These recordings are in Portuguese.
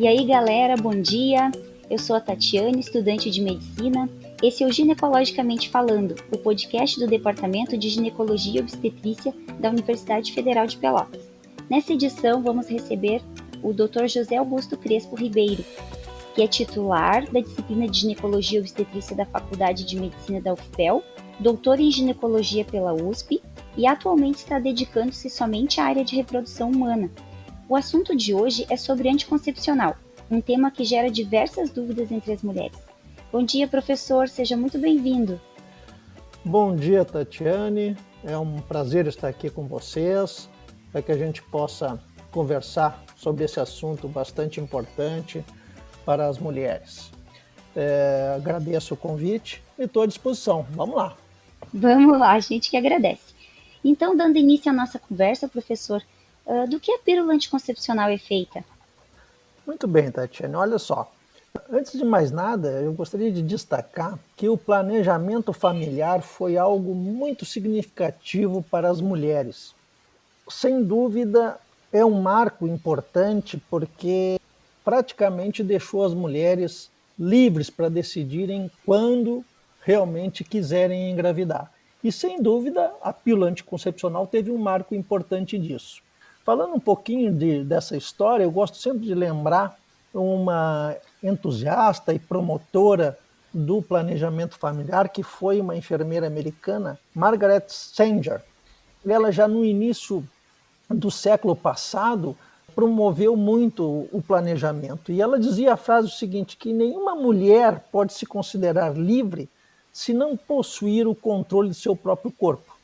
E aí, galera, bom dia. Eu sou a Tatiane, estudante de medicina. Esse é o Ginecologicamente Falando, o podcast do Departamento de Ginecologia e Obstetrícia da Universidade Federal de Pelotas. Nessa edição, vamos receber o Dr. José Augusto Crespo Ribeiro, que é titular da disciplina de Ginecologia e Obstetrícia da Faculdade de Medicina da UFPEL, doutor em Ginecologia pela USP e atualmente está dedicando-se somente à área de reprodução humana. O assunto de hoje é sobre anticoncepcional, um tema que gera diversas dúvidas entre as mulheres. Bom dia, professor, seja muito bem-vindo. Bom dia, Tatiane. É um prazer estar aqui com vocês, para que a gente possa conversar sobre esse assunto bastante importante para as mulheres. Agradeço o convite e estou à disposição. Vamos lá. Vamos lá, a gente que agradece. Então, dando início à nossa conversa, professor, do que a pílula anticoncepcional é feita? Muito bem, Tatiane. Olha só. Antes de mais nada, eu gostaria de destacar que o planejamento familiar foi algo muito significativo para as mulheres. Sem dúvida, é um marco importante porque praticamente deixou as mulheres livres para decidirem quando realmente quiserem engravidar. E sem dúvida, a pílula anticoncepcional teve um marco importante disso. Falando um pouquinho dessa história, eu gosto sempre de lembrar uma entusiasta e promotora do planejamento familiar, que foi uma enfermeira americana, Margaret Sanger. Ela já no início do século passado promoveu muito o planejamento. E ela dizia a frase seguinte, que nenhuma mulher pode se considerar livre se não possuir o controle de seu próprio corpo.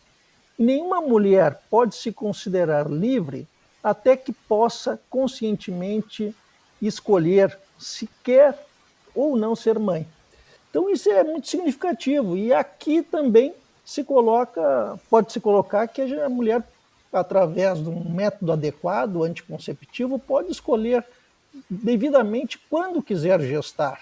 E nenhuma mulher pode se considerar livre até que possa conscientemente escolher se quer ou não ser mãe. Então isso é muito significativo. E aqui também pode-se colocar que a mulher, através de um método adequado, anticonceptivo, pode escolher devidamente quando quiser gestar.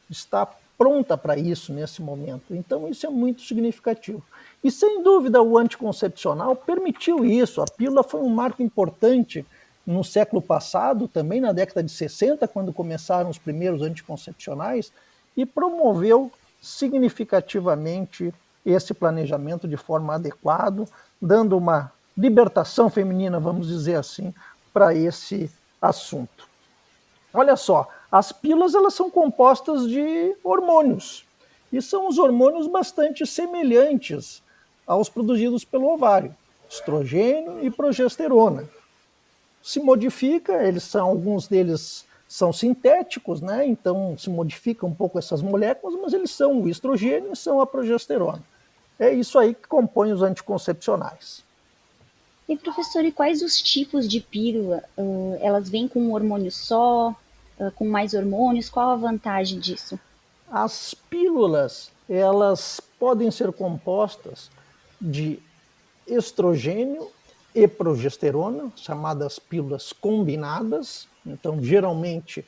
Está pronta para isso nesse momento. Então isso é muito significativo. E sem dúvida o anticoncepcional permitiu isso. A pílula foi um marco importante no século passado, também na década de 60, quando começaram os primeiros anticoncepcionais, e promoveu significativamente esse planejamento de forma adequada, dando uma libertação feminina, vamos dizer assim, para esse assunto. Olha só, as pílulas elas são compostas de hormônios, e são os hormônios bastante semelhantes aos produzidos pelo ovário, estrogênio e progesterona. Se modifica, alguns deles são sintéticos, né? Então se modifica um pouco essas moléculas, mas eles são o estrogênio e são a progesterona. É isso aí que compõe os anticoncepcionais. E, professor, e quais os tipos de pílula? Elas vêm com um hormônio só, com mais hormônios? Qual a vantagem disso? As pílulas, elas podem ser compostas de estrogênio e progesterona, chamadas pílulas combinadas. Então, geralmente,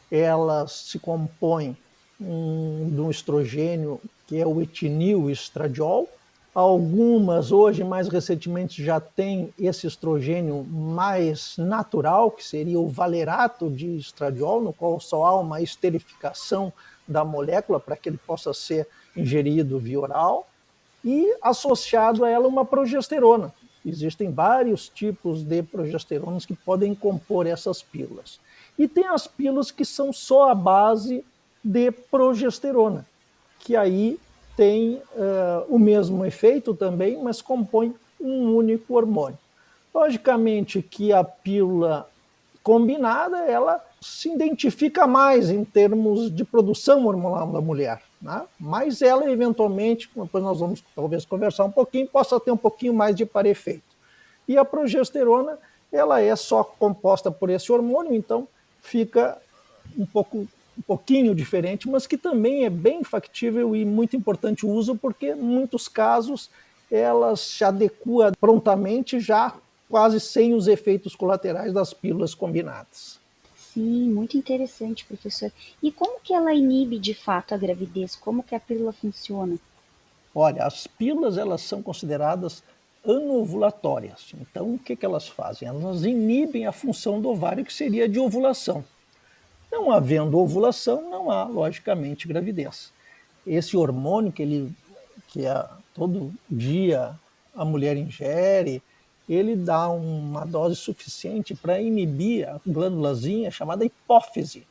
elas se compõem de um estrogênio que é o etinil-estradiol. Algumas, hoje, mais recentemente, já têm esse estrogênio mais natural, que seria o valerato de estradiol, no qual só há uma esterificação da molécula para que ele possa ser ingerido via oral, e associado a ela uma progesterona. Existem vários tipos de progesteronas que podem compor essas pílulas. E tem as pílulas que são só a base de progesterona, que aí tem o mesmo efeito também, mas compõe um único hormônio. Logicamente que a pílula combinada, ela se identifica mais em termos de produção hormonal da mulher, né? Mas ela, eventualmente, depois nós vamos talvez conversar um pouquinho, possa ter um pouquinho mais de par-efeito. E a progesterona, ela é só composta por esse hormônio, então fica um pouquinho diferente, mas que também é bem factível e muito importante o uso, porque em muitos casos ela se adequa prontamente, já quase sem os efeitos colaterais das pílulas combinadas. Sim, muito interessante, professor. E como que ela inibe de fato a gravidez? Como que a pílula funciona? Olha, as pílulas elas são consideradas anovulatórias. Então, o que elas fazem? Elas inibem a função do ovário, que seria de ovulação. Não havendo ovulação, não há, logicamente, gravidez. Esse hormônio todo dia a mulher ingere, ele dá uma dose suficiente para inibir a glândulazinha chamada hipófise.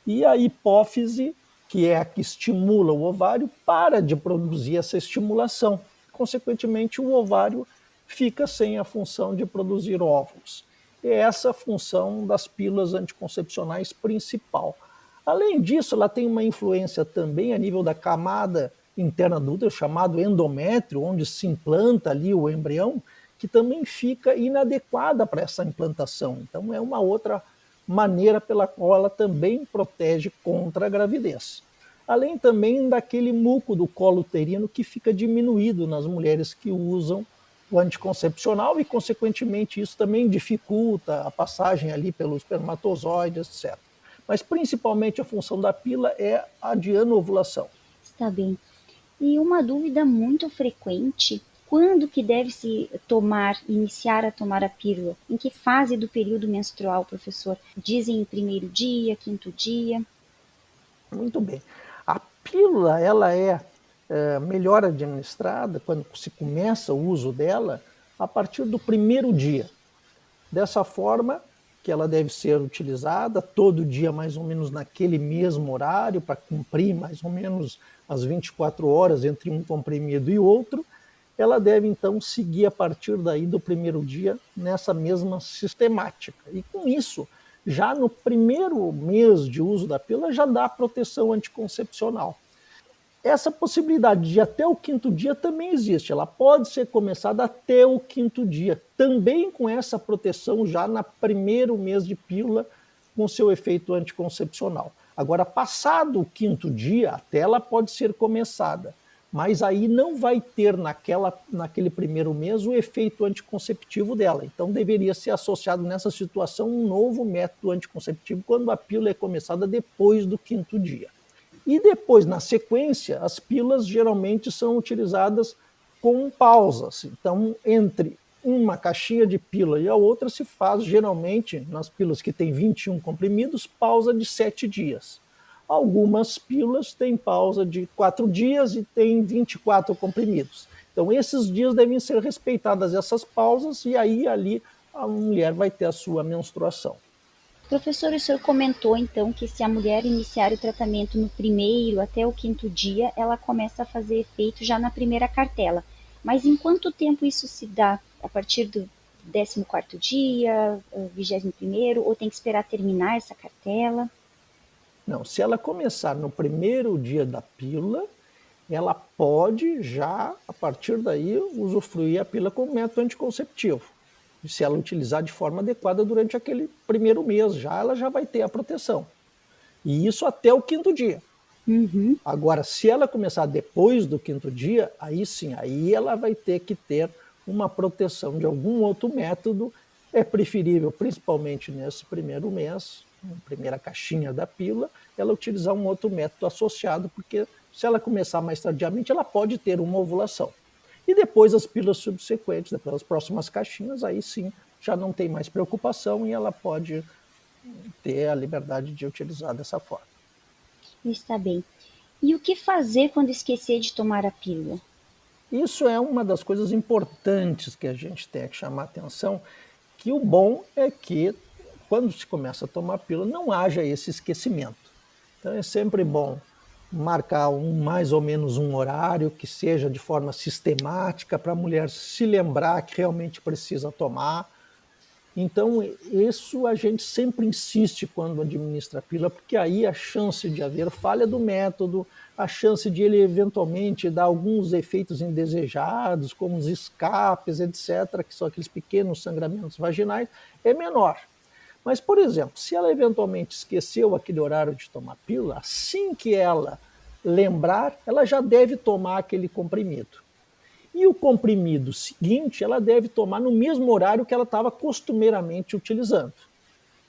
E a hipófise, que é a que estimula o ovário, para de produzir essa estimulação. Consequentemente, o ovário fica sem a função de produzir óvulos. É essa a função das pílulas anticoncepcionais principal. Além disso, ela tem uma influência também a nível da camada interna do útero, chamado endométrio, onde se implanta ali o embrião, que também fica inadequada para essa implantação. Então, é uma outra maneira pela qual ela também protege contra a gravidez. Além também daquele muco do colo uterino que fica diminuído nas mulheres que usam o anticoncepcional e, consequentemente, isso também dificulta a passagem ali pelos espermatozoides, etc. Mas, principalmente, a função da pílula é a de anovulação. Está bem. E uma dúvida muito frequente, quando que deve-se iniciar a tomar a pílula? Em que fase do período menstrual, professor? Dizem primeiro dia, quinto dia? Muito bem. A pílula, ela é melhor administrada quando se começa o uso dela a partir do primeiro dia. Dessa forma que ela deve ser utilizada todo dia mais ou menos naquele mesmo horário para cumprir mais ou menos as 24 horas entre um comprimido e outro. Ela deve então seguir a partir daí do primeiro dia nessa mesma sistemática. E com isso, já no primeiro mês de uso da pílula já dá proteção anticoncepcional. Essa possibilidade de até o quinto dia também existe, ela pode ser começada até o quinto dia, também com essa proteção já no primeiro mês de pílula, com seu efeito anticoncepcional. Agora, passado o quinto dia, até ela pode ser começada, mas aí não vai ter naquele primeiro mês o efeito anticonceptivo dela. Então, deveria ser associado nessa situação um novo método anticonceptivo quando a pílula é começada depois do quinto dia. E depois, na sequência, as pílulas geralmente são utilizadas com pausas. Então, entre uma caixinha de pílula e a outra se faz, geralmente, nas pílulas que têm 21 comprimidos, pausa de 7 dias. Algumas pílulas têm pausa de 4 dias e têm 24 comprimidos. Então, esses dias devem ser respeitadas essas pausas e aí ali a mulher vai ter a sua menstruação. Professor, o senhor comentou então que se a mulher iniciar o tratamento no primeiro até o quinto dia, ela começa a fazer efeito já na primeira cartela. Mas em quanto tempo isso se dá? A partir do 14º dia, 21º, ou tem que esperar terminar essa cartela? Não, se ela começar no primeiro dia da pílula, ela pode já, a partir daí, usufruir a pílula como método anticonceptivo. Se ela utilizar de forma adequada durante aquele primeiro mês, ela já vai ter a proteção. E isso até o quinto dia. Uhum. Agora, se ela começar depois do quinto dia, aí sim, aí ela vai ter que ter uma proteção de algum outro método. É preferível, principalmente nesse primeiro mês, na primeira caixinha da pílula, ela utilizar um outro método associado, porque se ela começar mais tardiamente, ela pode ter uma ovulação. E depois as pílulas subsequentes, depois as próximas caixinhas, aí sim já não tem mais preocupação e ela pode ter a liberdade de utilizar dessa forma. Está bem. E o que fazer quando esquecer de tomar a pílula? Isso é uma das coisas importantes que a gente tem que chamar atenção, que o bom é que quando se começa a tomar a pílula não haja esse esquecimento. Então é sempre bom marcar mais ou menos um horário que seja de forma sistemática para a mulher se lembrar que realmente precisa tomar. Então, isso a gente sempre insiste quando administra a pílula, porque aí a chance de haver falha do método, a chance de ele eventualmente dar alguns efeitos indesejados, como os escapes, etc., que são aqueles pequenos sangramentos vaginais, é menor. Mas, por exemplo, se ela eventualmente esqueceu aquele horário de tomar pílula, assim que ela lembrar, ela já deve tomar aquele comprimido. E o comprimido seguinte, ela deve tomar no mesmo horário que ela estava costumeiramente utilizando.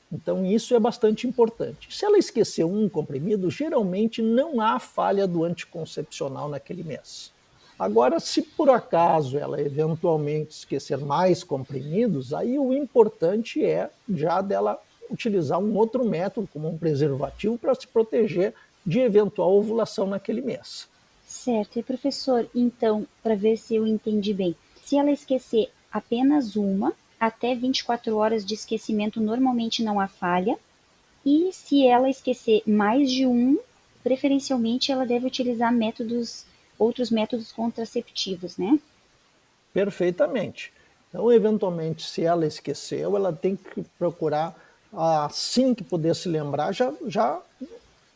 Então, isso é bastante importante. Se ela esqueceu um comprimido, geralmente não há falha do anticoncepcional naquele mês. Agora, se por acaso ela eventualmente esquecer mais comprimidos, aí o importante é já dela utilizar um outro método, como um preservativo, para se proteger de eventual ovulação naquele mês. Certo. E professor, então, para ver se eu entendi bem, se ela esquecer apenas uma, até 24 horas de esquecimento normalmente não há falha, e se ela esquecer mais de um, preferencialmente ela deve utilizar outros métodos contraceptivos, né? Perfeitamente. Então, eventualmente, se ela esqueceu, ela tem que procurar, assim que puder se lembrar, já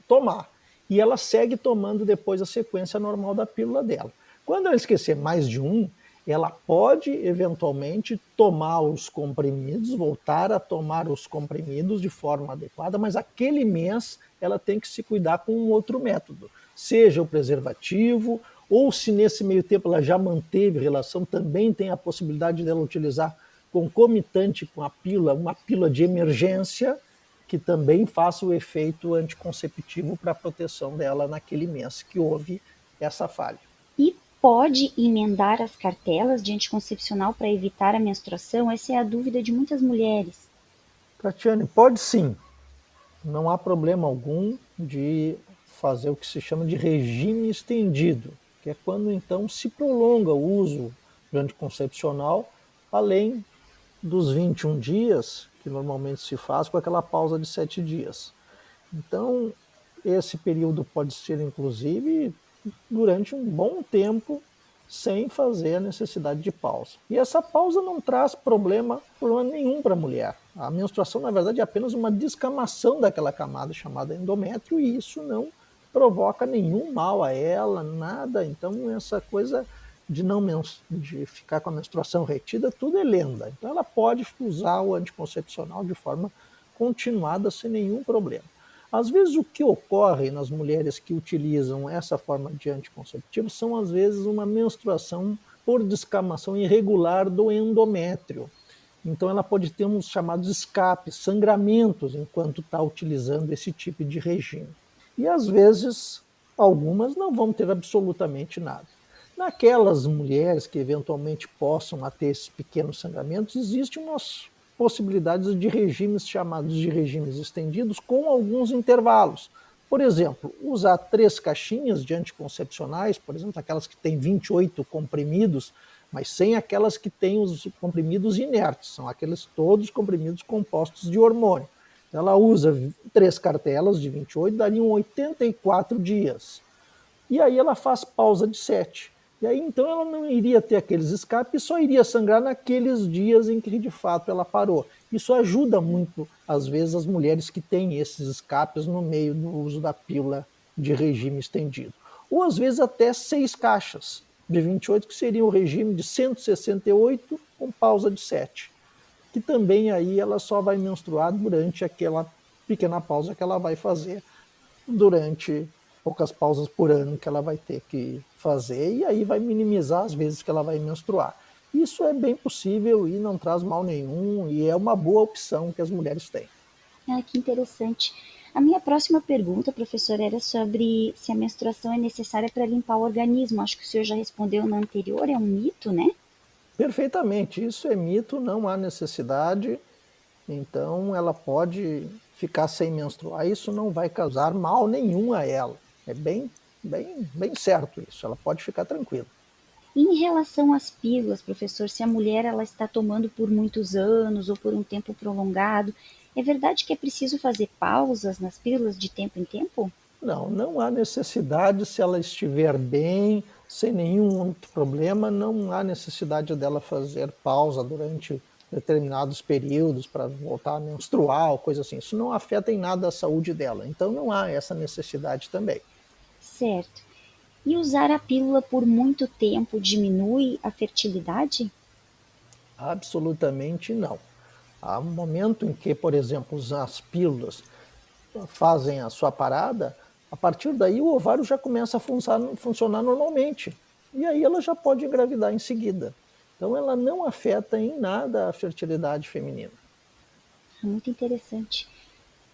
tomar. E ela segue tomando depois a sequência normal da pílula dela. Quando ela esquecer mais de um, ela pode eventualmente tomar os comprimidos, voltar a tomar os comprimidos de forma adequada, mas aquele mês ela tem que se cuidar com um outro método, seja o preservativo, ou se nesse meio tempo ela já manteve relação, também tem a possibilidade dela utilizar concomitante com a pílula, uma pílula de emergência, que também faça o efeito anticonceptivo para a proteção dela naquele mês que houve essa falha. E pode emendar as cartelas de anticoncepcional para evitar a menstruação? Essa é a dúvida de muitas mulheres. Tatiane, pode sim, não há problema algum de fazer o que se chama de regime estendido, que é quando então se prolonga o uso do anticoncepcional além dos 21 dias, que normalmente se faz com aquela pausa de 7 dias. Então, esse período pode ser, inclusive, durante um bom tempo, sem fazer a necessidade de pausa. E essa pausa não traz problema nenhum para a mulher. A menstruação, na verdade, é apenas uma descamação daquela camada chamada endométrio, e isso não provoca nenhum mal a ela, nada. Então, essa coisa de ficar com a menstruação retida, tudo é lenda. Então, ela pode usar o anticoncepcional de forma continuada, sem nenhum problema. Às vezes o que ocorre nas mulheres que utilizam essa forma de anticonceptivo são às vezes uma menstruação por descamação irregular do endométrio. Então ela pode ter uns chamados escapes, sangramentos, enquanto está utilizando esse tipo de regime. E às vezes algumas não vão ter absolutamente nada. Naquelas mulheres que eventualmente possam ter esses pequenos sangramentos, existem umas possibilidades de regimes chamados de regimes estendidos com alguns intervalos. Por exemplo, usar 3 caixinhas de anticoncepcionais, por exemplo, aquelas que têm 28 comprimidos, mas sem aquelas que têm os comprimidos inertes, são aqueles todos comprimidos compostos de hormônio. Ela usa 3 cartelas de 28, dariam 84 dias. E aí ela faz pausa de 7. E aí então ela não iria ter aqueles escapes, só iria sangrar naqueles dias em que de fato ela parou. Isso ajuda muito, às vezes, as mulheres que têm esses escapes no meio do uso da pílula de regime estendido. Ou às vezes até 6 caixas de 28, que seria o regime de 168 com pausa de 7. Que também aí ela só vai menstruar durante aquela pequena pausa que ela vai fazer durante poucas pausas por ano que ela vai ter que fazer, e aí vai minimizar as vezes que ela vai menstruar. Isso é bem possível e não traz mal nenhum, e é uma boa opção que as mulheres têm. Ah, que interessante. A minha próxima pergunta, professor, era sobre se a menstruação é necessária para limpar o organismo. Acho que o senhor já respondeu no anterior, é um mito, né? Perfeitamente, isso é mito, não há necessidade, então ela pode ficar sem menstruar, isso não vai causar mal nenhum a ela. É bem certo isso, ela pode ficar tranquila. E em relação às pílulas, professor, se a mulher ela está tomando por muitos anos ou por um tempo prolongado, é verdade que é preciso fazer pausas nas pílulas de tempo em tempo? Não há necessidade, se ela estiver bem, sem nenhum outro problema, não há necessidade dela fazer pausa durante determinados períodos para voltar a menstruar ou coisa assim. Isso não afeta em nada a saúde dela, então não há essa necessidade também. Certo. E usar a pílula por muito tempo diminui a fertilidade? Absolutamente não. Há um momento em que, por exemplo, as pílulas fazem a sua parada, a partir daí o ovário já começa a funcionar normalmente. E aí ela já pode engravidar em seguida. Então ela não afeta em nada a fertilidade feminina. Muito interessante.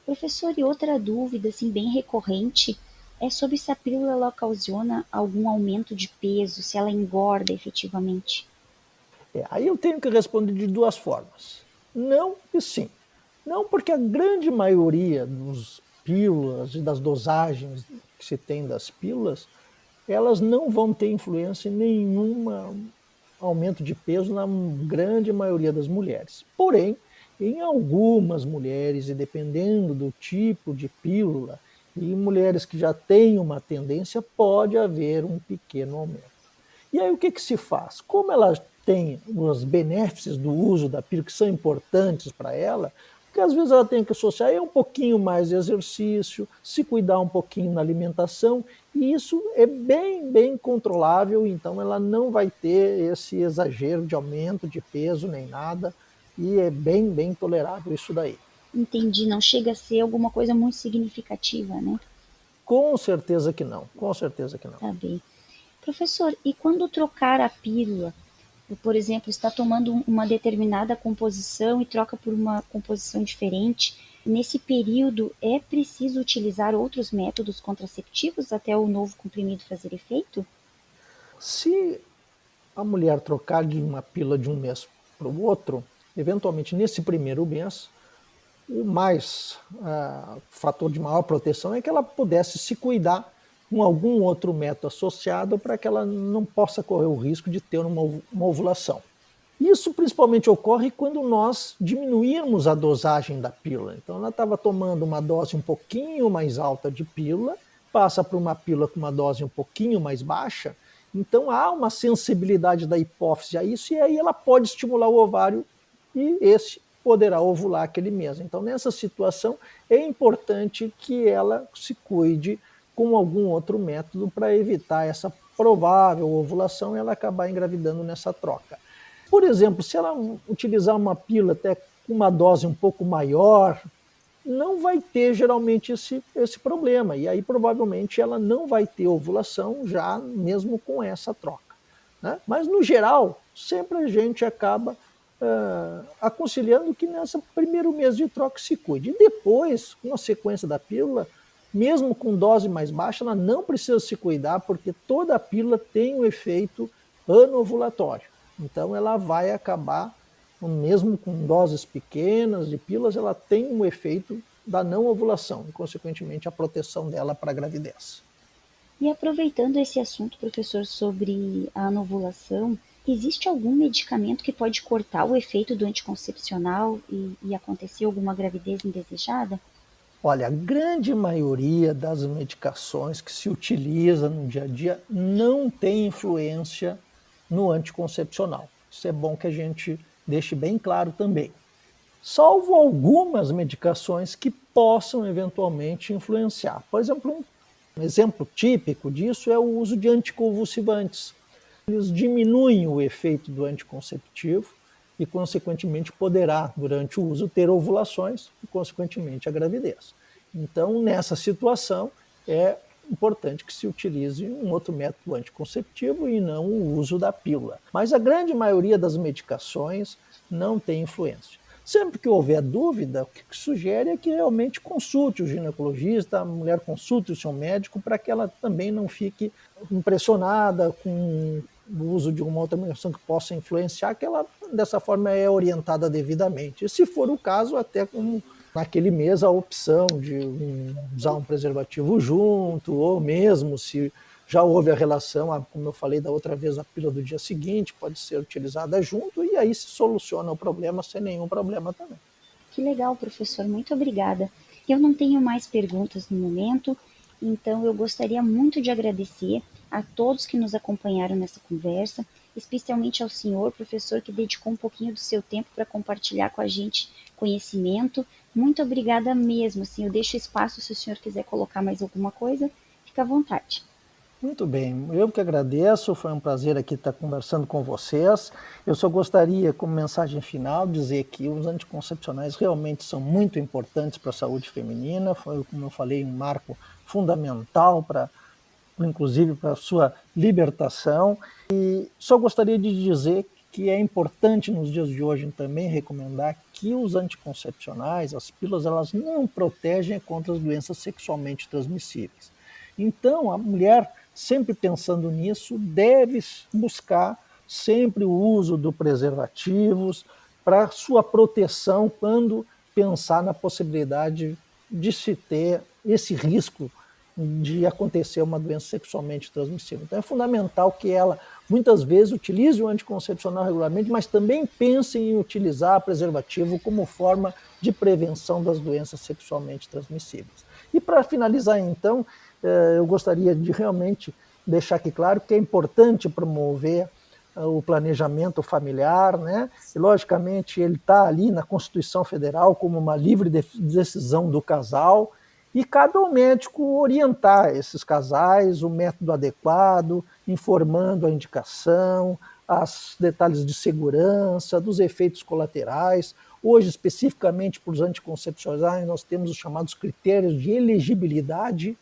Professor, e outra dúvida, assim, bem recorrente, é sobre se a pílula ela ocasiona algum aumento de peso, se ela engorda efetivamente. Aí eu tenho que responder de duas formas. Não e sim. Não, porque a grande maioria dos pílulas e das dosagens que se tem das pílulas, elas não vão ter influência em nenhum aumento de peso na grande maioria das mulheres. Porém, em algumas mulheres, e dependendo do tipo de pílula, e mulheres que já têm uma tendência, pode haver um pequeno aumento. E aí o que se faz? Como ela tem os benefícios do uso da pílula que são importantes para ela, porque às vezes ela tem que associar um pouquinho mais de exercício, se cuidar um pouquinho na alimentação, e isso é bem controlável, então ela não vai ter esse exagero de aumento de peso nem nada, e é bem tolerável isso daí. Entendi, não chega a ser alguma coisa muito significativa, né? Com certeza que não, com certeza que não. Tá bem. Professor, e quando trocar a pílula, por exemplo, está tomando uma determinada composição e troca por uma composição diferente, nesse período é preciso utilizar outros métodos contraceptivos até o novo comprimido fazer efeito? Se a mulher trocar de uma pílula de um mês para o outro, eventualmente nesse primeiro mês, o fator de maior proteção é que ela pudesse se cuidar com algum outro método associado para que ela não possa correr o risco de ter uma ovulação. Isso principalmente ocorre quando nós diminuirmos a dosagem da pílula. Então ela estava tomando uma dose um pouquinho mais alta de pílula, passa para uma pílula com uma dose um pouquinho mais baixa, então há uma sensibilidade da hipófise a isso, e aí ela pode estimular o ovário e esse poderá ovular aquele mês. Então nessa situação é importante que ela se cuide com algum outro método para evitar essa provável ovulação e ela acabar engravidando nessa troca. Por exemplo, se ela utilizar uma pílula até com uma dose um pouco maior, não vai ter geralmente esse problema. E aí provavelmente ela não vai ter ovulação já mesmo com essa troca, né? Mas no geral, sempre a gente acaba aconselhando que nesse primeiro mês de troca se cuide. E depois, com a sequência da pílula, mesmo com dose mais baixa, ela não precisa se cuidar, porque toda a pílula tem um efeito anovulatório. Então ela vai acabar, mesmo com doses pequenas de pílulas, ela tem um efeito da não ovulação e, consequentemente, a proteção dela para a gravidez. E aproveitando esse assunto, professor, sobre a anovulação, existe algum medicamento que pode cortar o efeito do anticoncepcional e acontecer alguma gravidez indesejada? Olha, a grande maioria das medicações que se utiliza no dia a dia não tem influência no anticoncepcional. Isso é bom que a gente deixe bem claro também. Salvo algumas medicações que possam eventualmente influenciar. Por exemplo, um exemplo típico disso é o uso de anticonvulsivantes. Eles diminuem o efeito do anticonceptivo e, consequentemente, poderá, durante o uso, ter ovulações e, consequentemente, a gravidez. Então, nessa situação, é importante que se utilize um outro método anticonceptivo e não o uso da pílula. Mas a grande maioria das medicações não tem influência. Sempre que houver dúvida, o que sugere é que realmente consulte o ginecologista, a mulher consulte o seu médico para que ela também não fique impressionada com o uso de uma outra medicação que possa influenciar, que ela dessa forma é orientada devidamente. E se for o caso, até com naquele mês a opção de usar um preservativo junto, ou mesmo se já houve a relação, como eu falei da outra vez, a pílula do dia seguinte pode ser utilizada junto e aí se soluciona o problema sem nenhum problema também. Que legal, professor, muito obrigada. Eu não tenho mais perguntas no momento, então eu gostaria muito de agradecer a todos que nos acompanharam nessa conversa, especialmente ao senhor, professor, que dedicou um pouquinho do seu tempo para compartilhar com a gente conhecimento. Muito obrigada mesmo. Assim, eu deixo espaço se o senhor quiser colocar mais alguma coisa, fica à vontade. Muito bem, eu que agradeço, foi um prazer aqui estar conversando com vocês. Eu só gostaria, como mensagem final, dizer que os anticoncepcionais realmente são muito importantes para a saúde feminina, foi, como eu falei, um marco fundamental inclusive para a sua libertação. E só gostaria de dizer que é importante nos dias de hoje também recomendar que os anticoncepcionais, as pílulas, elas não protegem contra as doenças sexualmente transmissíveis. Então, a mulher, sempre pensando nisso, deve buscar sempre o uso do preservativos para sua proteção quando pensar na possibilidade de se ter esse risco de acontecer uma doença sexualmente transmissível. Então é fundamental que ela, muitas vezes, utilize o anticoncepcional regularmente, mas também pense em utilizar preservativo como forma de prevenção das doenças sexualmente transmissíveis. E para finalizar, então, eu gostaria de realmente deixar aqui claro que é importante promover o planejamento familiar, né? E, logicamente, ele está ali na Constituição Federal como uma livre decisão do casal, e cabe ao médico orientar esses casais, o método adequado, informando a indicação, os detalhes de segurança, dos efeitos colaterais. Hoje, especificamente para os anticoncepcionais, nós temos os chamados critérios de elegibilidade,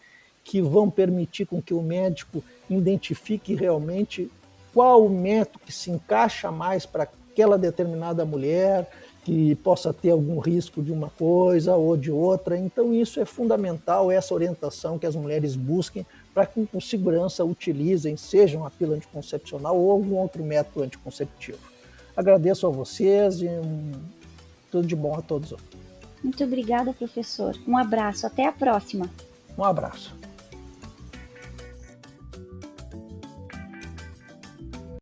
que vão permitir com que o médico identifique realmente qual o método que se encaixa mais para aquela determinada mulher, que possa ter algum risco de uma coisa ou de outra. Então isso é fundamental, essa orientação que as mulheres busquem para que com segurança utilizem, seja uma pílula anticoncepcional ou algum outro método anticonceptivo. Agradeço a vocês e tudo de bom a todos. Muito obrigada, professor. Um abraço, até a próxima. Um abraço.